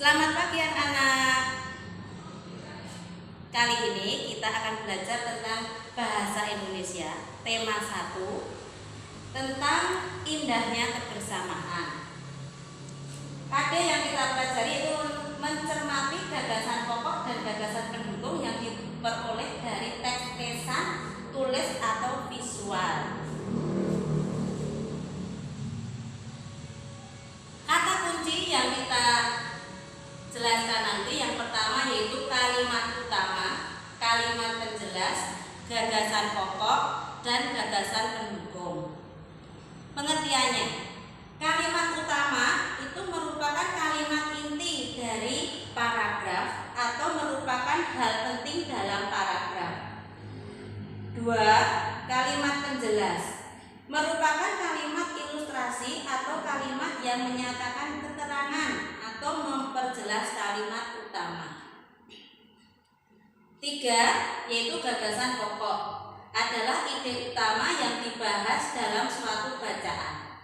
Selamat pagi anak-anak. Kali ini kita akan belajar tentang bahasa Indonesia. Tema 1 tentang indahnya kebersamaan. Pada yang kita pelajari itu mencermati gagasan pokok dan gagasan pendukung yang diperoleh dari teks tulisan, tulis atau visual. Kata kunci yang kita jelaskan nanti yang pertama yaitu kalimat utama, kalimat penjelas, gagasan pokok, dan gagasan pendukung. Pengertiannya, kalimat utama itu merupakan kalimat inti dari paragraf atau merupakan hal penting dalam paragraf. 2. Kalimat penjelas merupakan kalimat ilustrasi atau kalimat yang menyatakan keterangan atau memperjelas kalimat utama. 3. Yaitu gagasan pokok adalah ide utama yang dibahas dalam suatu bacaan.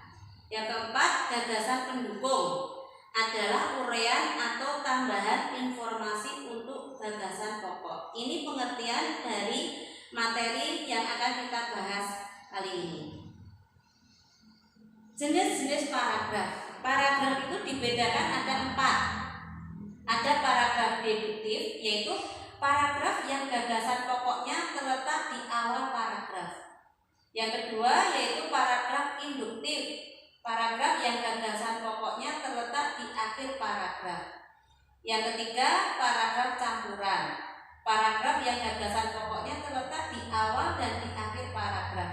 Yang keempat, gagasan pendukung adalah uraian atau tambahan informasi untuk gagasan pokok. Ini pengertian dari materi yang akan kita bahas kali ini. Jenis-jenis paragraf. Paragraf itu dibedakan ada 4. Ada paragraf deduktif, yaitu paragraf yang gagasan pokoknya terletak di awal paragraf. Yang kedua yaitu paragraf induktif, paragraf yang gagasan pokoknya terletak di akhir paragraf. Yang ketiga paragraf campuran, paragraf yang gagasan pokoknya terletak di awal dan di akhir paragraf.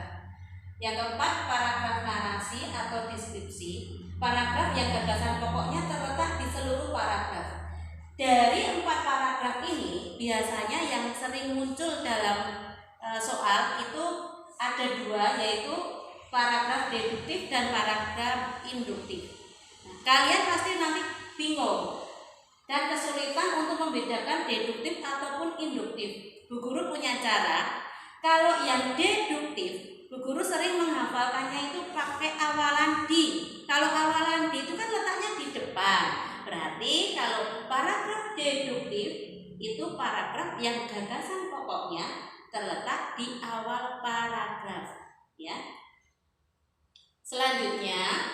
Yang keempat paragraf narasi atau deskripsi, paragraf yang gagasan pokoknya terletak di seluruh paragraf. Dari 4 paragraf ini biasanya yang sering muncul dalam soal itu ada 2, yaitu paragraf deduktif dan paragraf induktif. Nah, kalian pasti nanti bingung dan kesulitan untuk membedakan deduktif ataupun induktif. Bu Guru punya cara. Kalau yang deduktif, Bu Guru sering menghafalkannya itu pakai awalan di. Kalau awalan di itu kan letaknya di depan. Berarti kalau paragraf deduktif itu paragraf yang gagasan pokoknya terletak di awal paragraf, ya. Selanjutnya,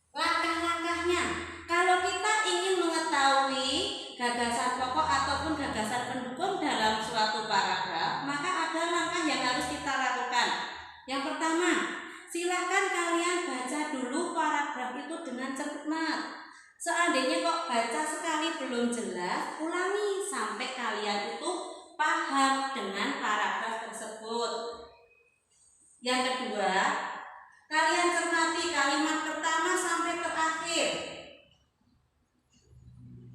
langkah-langkahnya. Kalau kita ingin mengetahui gagasan pokok ataupun gagasan pendukung dalam suatu paragraf, maka ada langkah yang harus kita lakukan. Yang pertama, silakan kalian baca dulu paragraf itu dengan cermat. Seandainya kok baca sekali belum jelas, ulangi sampai kalian itu paham dengan paragraf tersebut. Yang kedua, kalian cermati kalimat pertama sampai terakhir.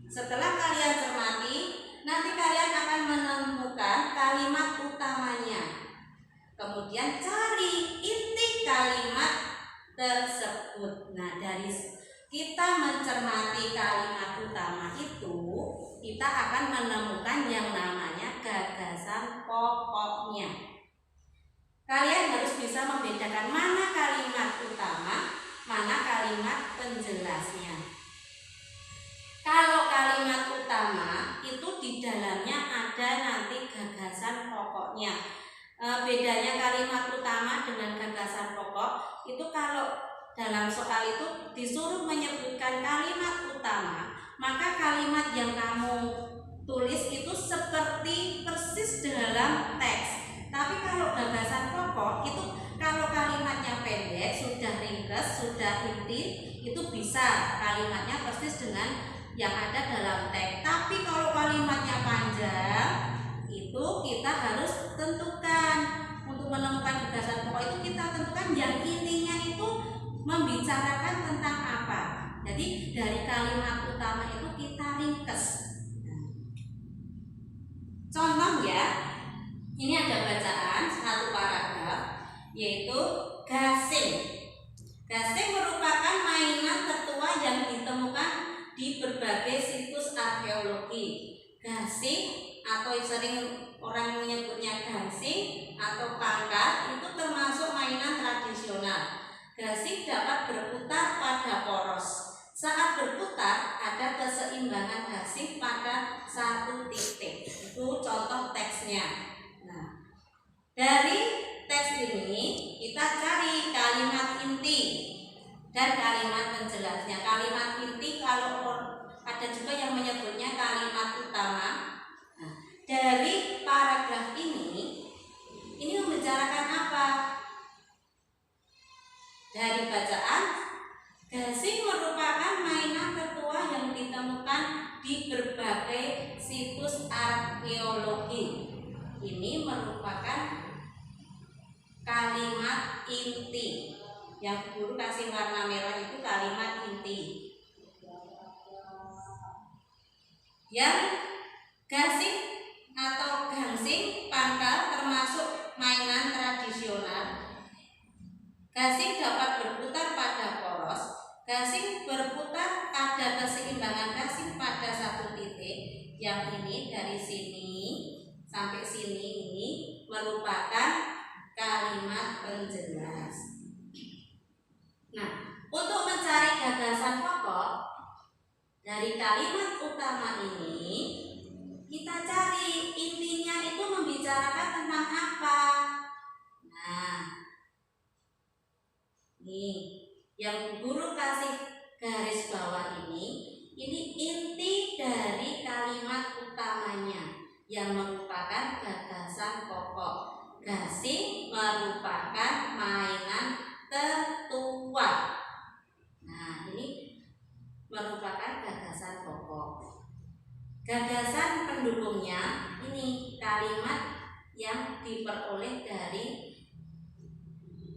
Setelah kalian cermati, nanti kalian akan menemukan kalimat utamanya. Kemudian cari inti kalimat tersebut. Nah, dari kita mencermati kalimat utama itu, kita akan menemukan yang namanya gagasan pokoknya. Kalian harus bisa membedakan mana kalimat utama, mana kalimat penjelasnya. Kalau kalimat utama itu di dalamnya ada nanti gagasan pokoknya. Bedanya kalimat utama dengan gagasan pokok itu kalau dalam soal itu disuruh menyebutkan kalimat utama, maka kalimat yang kamu tulis itu seperti persis dalam teks. Tapi kalau gagasan pokok itu kalau kalimatnya pendek, sudah ringkas, sudah inti, itu bisa kalimatnya persis dengan yang ada dalam teks. Tapi kalau kalimatnya panjang, itu kita harus tentukan. Untuk menemukan gagasan pokok itu kita tentukan yang intinya itu membicarakan tentang apa. Jadi dari kalimat utama itu kita ringkas. Contoh ya, ini ada bacaan satu paragraf yaitu gasing. Gasing merupakan mainan tertua yang ditemukan di berbagai situs arkeologi. Gasing atau sering orang menyebutnya gasing atau pangkat itu termasuk mainan tradisional. Gasing dapat berputar pada poros. Saat berputar ada keseimbangan Dari teks ini kita cari kalimat inti dan kalimat penjelasnya. Kalimat inti kalau ada juga yang menyebutnya kalimat utama. Nah, dari paragraf ini membicarakan apa? Dari bacaan, gasing merupakan mainan tertua yang ditemukan di berbagai situs arkeologi. Ini merupakan kalimat inti. Yang guru kasih warna merah itu kalimat inti. Yang gasing atau gangsing pangkal termasuk mainan tradisional. Gasing dapat berputar pada poros. Gasing berputar pada keseimbangan gasing pada satu titik. Yang ini dari sini sampai sini ini merupakan kalimat penjelas. Nah, untuk mencari gagasan pokok dari kalimat utama ini, kita cari intinya itu membicarakan tentang apa. Nah, nih yang guru kasih garis bawah ini inti dari kalimat utamanya yang merupakan gagasan pokok. Gasing merupakan mainan tertua. Nah, ini merupakan gagasan pokok. Gagasan pendukungnya ini kalimat yang diperoleh dari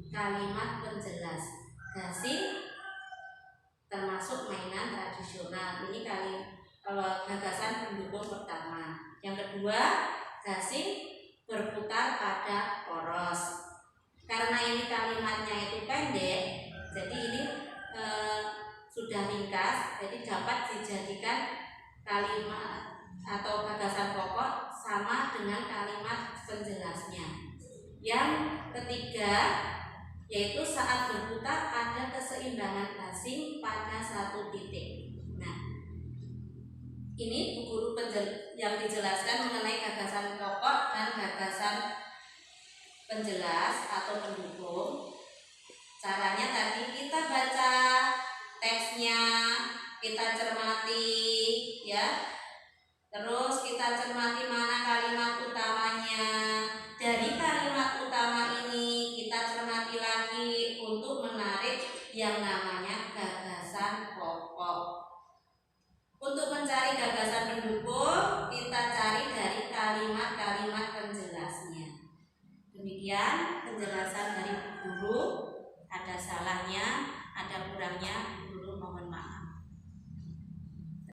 kalimat penjelas. Gasing termasuk mainan tradisional. Ini gagasan pendukung pertama. Yang kedua, gasing berputar pada poros. Karena ini kalimatnya itu pendek, jadi ini sudah ringkas, jadi dapat dijadikan kalimat atau gagasan pokok sama dengan kalimat penjelasnya. Yang ketiga, yaitu saat berputar ada keseimbangan gasing pada satu titik. Nah, ini guru yang dijelaskan mengenai gagasan pokok dan gagasan penjelas atau pendukung. Caranya tadi kita baca teksnya, kita cermati ya. Terus kita cermati mana kalimat utamanya. Dari kalimat utama ini kita cermati lagi untuk menarik yang namanya gagasan pokok. Untuk mencari gagasan pendukung, kita cari dari kalimat-kalimat penjelasnya. Demikian penjelasan dari guru. Ada salahnya